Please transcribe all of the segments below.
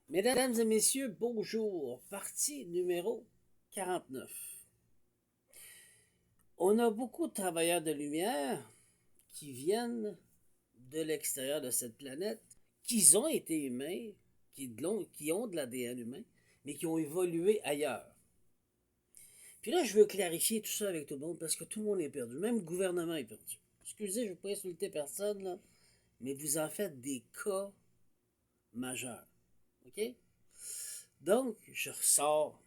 Mesdames et messieurs, bonjour. Partie numéro 49. On a beaucoup de travailleurs de lumière qui viennent de l'extérieur de cette planète, qui ont été humains, qui ont de l'ADN humain, mais qui ont évolué ailleurs. Puis là, je veux clarifier tout ça avec tout le monde parce que tout le monde est perdu. Même le gouvernement est perdu. Excusez, je ne veux pas insulter personne, là, mais vous en faites des cas majeurs. OK? Donc, je ressors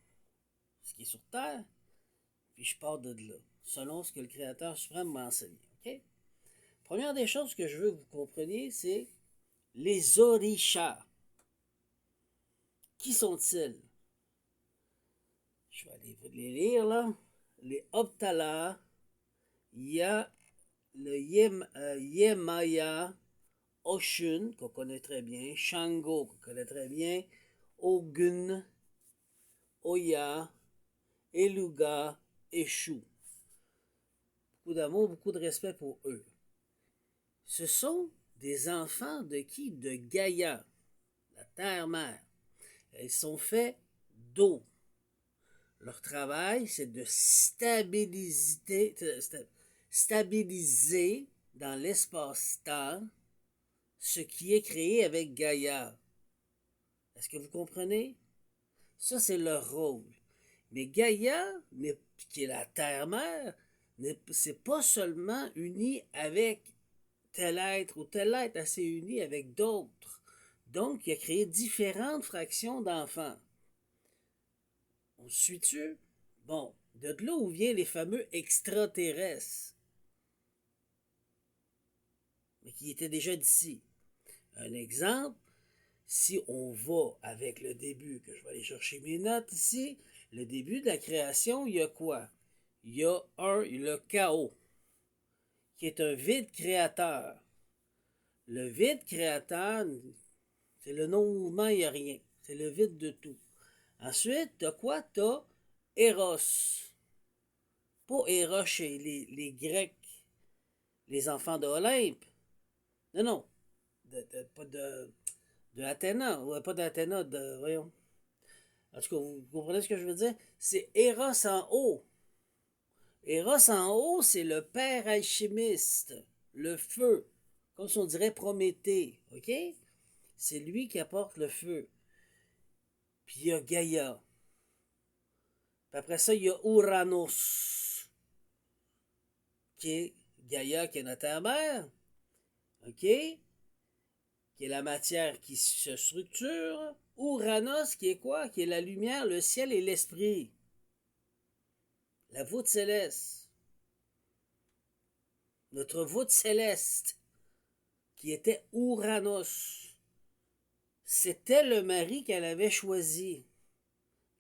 ce qui est sur Terre, puis je pars de là, selon ce que le Créateur suprême m'a enseigné. OK? Première des choses que je veux que vous compreniez, c'est les orishas. Qui sont-ils? Je vais aller les lire là. Les Optala, il y a le Yemaya, Oshun, qu'on connaît très bien, Shango, qu'on connaît très bien, Ogun, Oya, Eluga, Eshu. Beaucoup d'amour, beaucoup de respect pour eux. Ce sont des enfants de qui? De Gaïa, la terre-mère. Ils sont faits d'eau. Leur travail, c'est de stabiliser dans l'espace-temps ce qui est créé avec Gaïa. Est-ce que vous comprenez? Ça, c'est leur rôle. Mais Gaïa, qui est la terre-mère, c'est pas seulement uni avec tel être ou tel être, elle s'est unie avec d'autres. Donc, il a créé différentes fractions d'enfants. On se suit-tu? Bon, de là où viennent les fameux extraterrestres, mais qui étaient déjà d'ici. Un exemple, si on va avec le début, que je vais aller chercher mes notes ici, le début de la création, il y a quoi? Il y a le chaos, qui est un vide créateur. Le vide créateur, c'est le non-mouvement, il n'y a rien. C'est le vide de tout. Ensuite, t'as quoi? T'as Eros. Pas Eros chez les Grecs, les enfants d'Olympe. Non, non. Pas de Athéna. Ouais, pas d'Athéna, voyons. En tout cas, vous comprenez ce que je veux dire? C'est Eros en haut. Eros en haut, c'est le père alchimiste, le feu. Comme si on dirait Prométhée, OK? C'est lui qui apporte le feu. Puis il y a Gaïa. Puis après ça, il y a Uranus, qui est Gaïa, qui est notre mère, OK? Qui est la matière qui se structure. Uranus, qui est quoi? Qui est la lumière, le ciel et l'esprit. La voûte céleste. Notre voûte céleste, qui était Uranus. C'était le mari qu'elle avait choisi.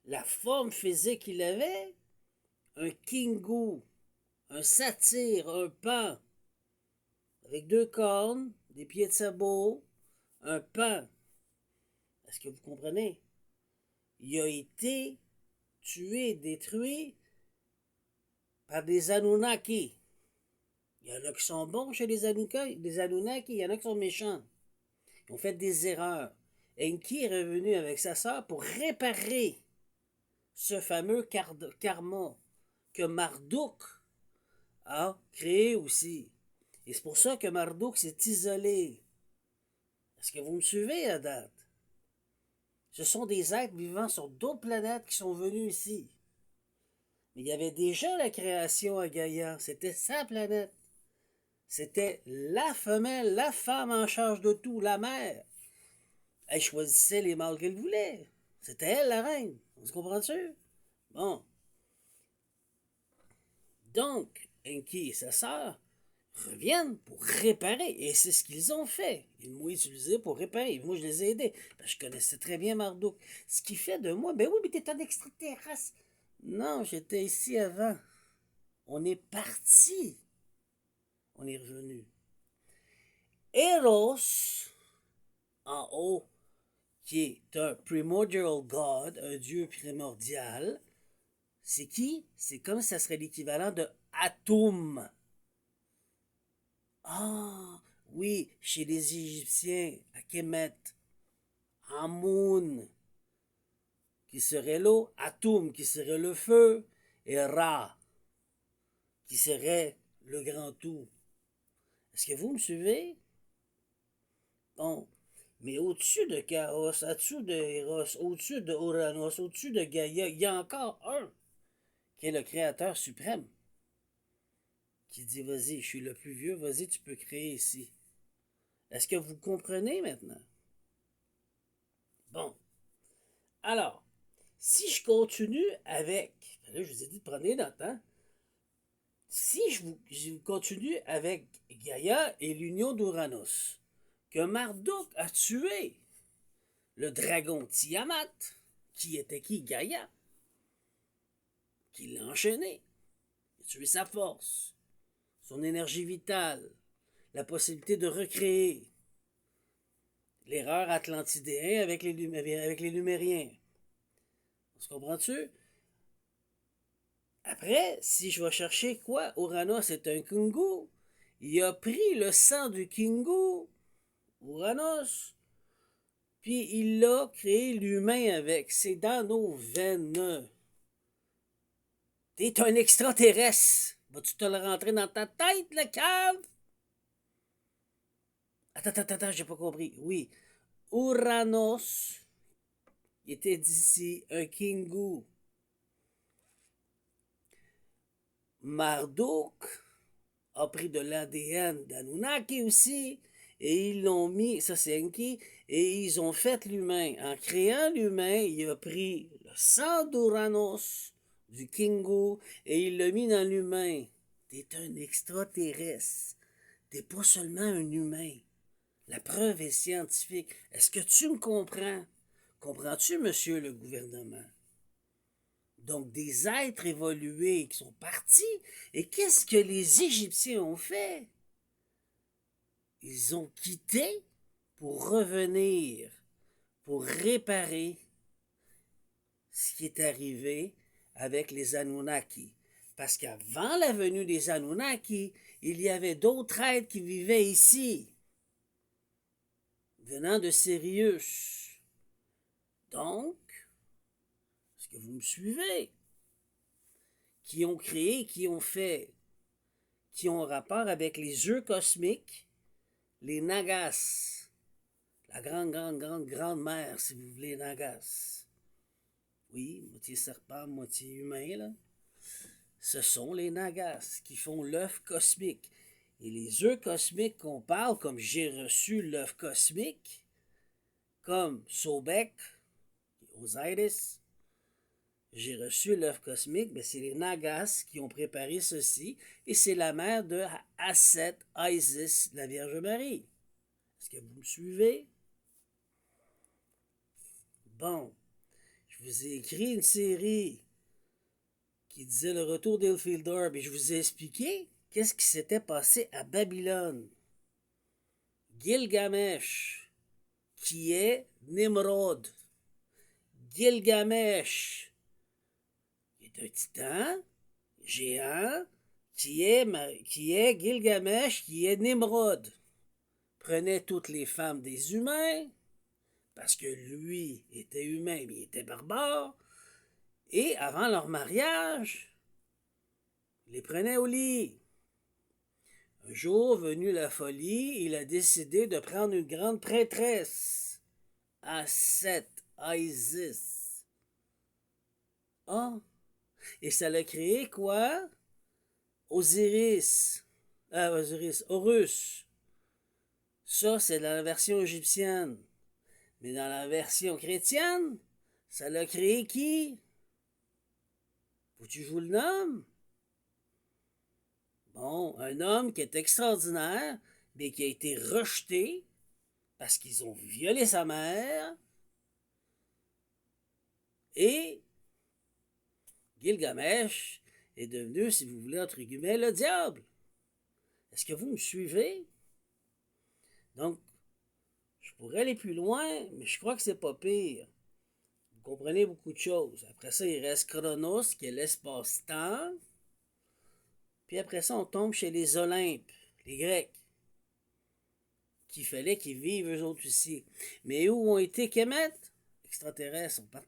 La forme physique qu'il avait, un kingu, un satyre, un pan, avec deux cornes, des pieds de sabot, un pan. Est-ce que vous comprenez? Il a été tué, détruit par des Anunnaki. Il y en a qui sont bons chez les Anunnaki, il y en a qui sont méchants. Ils ont fait des erreurs. Enki est revenu avec sa sœur pour réparer ce fameux karma que Marduk a créé aussi. Et c'est pour ça que Marduk s'est isolé. Est-ce que vous me suivez à date? Ce sont des êtres vivant sur d'autres planètes qui sont venus ici. Mais il y avait déjà la création à Gaïa. C'était sa planète. C'était la femelle, la femme en charge de tout, la mère. Elle choisissait les mâles qu'elle voulait. C'était elle la reine. On se comprend-tu? Bon. Donc, Enki et sa sœur reviennent pour réparer. Et c'est ce qu'ils ont fait. Ils m'ont utilisé pour réparer. Moi, je les ai aidés. Parce que je connaissais très bien Marduk. Ce qui fait de moi, ben oui, mais t'es un extraterrestre. Non, j'étais ici avant. On est parti. On est revenu. Eros, en haut, qui est un primordial god, un dieu primordial, c'est qui? C'est comme si ça serait l'équivalent de Atum. Ah, oui, chez les Égyptiens, à Kemet, Amun, qui serait l'eau, Atum, qui serait le feu, et Ra, qui serait le grand tout. Est-ce que vous me suivez? Bon. Mais au-dessus de Chaos, au-dessus de Eros, au-dessus de Uranus, au-dessus de Gaïa, il y a encore un qui est le créateur suprême. Qui dit, vas-y, je suis le plus vieux, vas-y, tu peux créer ici. Est-ce que vous comprenez maintenant? Bon. Alors, si je continue avec... Là, je vous ai dit de prendre des notes, hein? Si je continue avec Gaïa et l'union d'Uranus, que Marduk a tué le dragon Tiamat, qui était qui? Gaïa, qui l'a enchaîné, il a tué sa force, son énergie vitale, la possibilité de recréer, l'erreur atlantidéenne avec les Lumériens. On se comprend-tu? Après, si je vais chercher quoi? Uranus est un Kingu. Il a pris le sang du Kingu, Uranus, puis il a créé l'humain avec. C'est dans nos veines. T'es un extraterrestre. Vas-tu te le rentrer dans ta tête, le cave? Attends, j'ai pas compris. Oui. Uranus était d'ici un Kingu. Marduk a pris de l'ADN d'Anunnaki aussi, et ils l'ont mis, ça c'est Enki, et ils ont fait l'humain. En créant l'humain, il a pris le sang d'Uranus, du Kingu, et il l'a mis dans l'humain. T'es un extraterrestre. T'es pas seulement un humain. La preuve est scientifique. Est-ce que tu me comprends? Comprends-tu, monsieur le gouvernement? Donc, des êtres évolués qui sont partis. Et qu'est-ce que les Égyptiens ont fait? Ils ont quitté pour revenir, pour réparer ce qui est arrivé avec les Anunnaki. Parce qu'avant la venue des Anunnaki, il y avait d'autres êtres qui vivaient ici, venant de Sirius. Donc, est-ce que vous me suivez? Qui ont créé, qui ont fait, qui ont rapport avec les œufs cosmiques, les Nagas, la grande-mère, si vous voulez, Nagas. Oui, moitié serpent, moitié humain, là. Ce sont les Nagas qui font l'œuf cosmique. Et les œufs cosmiques qu'on parle, comme j'ai reçu l'œuf cosmique, comme Sobek, Osiris, j'ai reçu l'œuf cosmique, mais c'est les Nagas qui ont préparé ceci, et c'est la mère de Aset, Isis, la Vierge Marie. Est-ce que vous me suivez? Bon, je vous ai écrit une série qui disait le retour d'Ilfildor, et je vous ai expliqué qu'est-ce qui s'était passé à Babylone. Gilgamesh, qui est Nimrod. Gilgamesh est un titan géant qui est Gilgamesh, qui est Nimrod. Prenait toutes les femmes des humains, parce que lui était humain, mais il était barbare, et avant leur mariage, il les prenait au lit. Un jour, venu la folie, il a décidé de prendre une grande prêtresse, Aset, Isis. Ah, et ça l'a créé quoi? Horus. Ça, c'est dans la version égyptienne. Mais dans la version chrétienne, ça l'a créé qui? Faut-tu que je vous le nomme? Bon, un homme qui est extraordinaire, mais qui a été rejeté parce qu'ils ont violé sa mère. Et Gilgamesh est devenu, si vous voulez, entre guillemets, le diable. Est-ce que vous me suivez? Donc, je pourrais aller plus loin, mais je crois que c'est pas pire. Vous comprenez beaucoup de choses. Après ça, il reste Chronos, qui est l'espace-temps. Puis après ça, on tombe chez les Olympes, les Grecs, qu'il fallait qu'ils vivent eux autres ici. Mais où ont été Kemet? Extraterrestres, sont partis.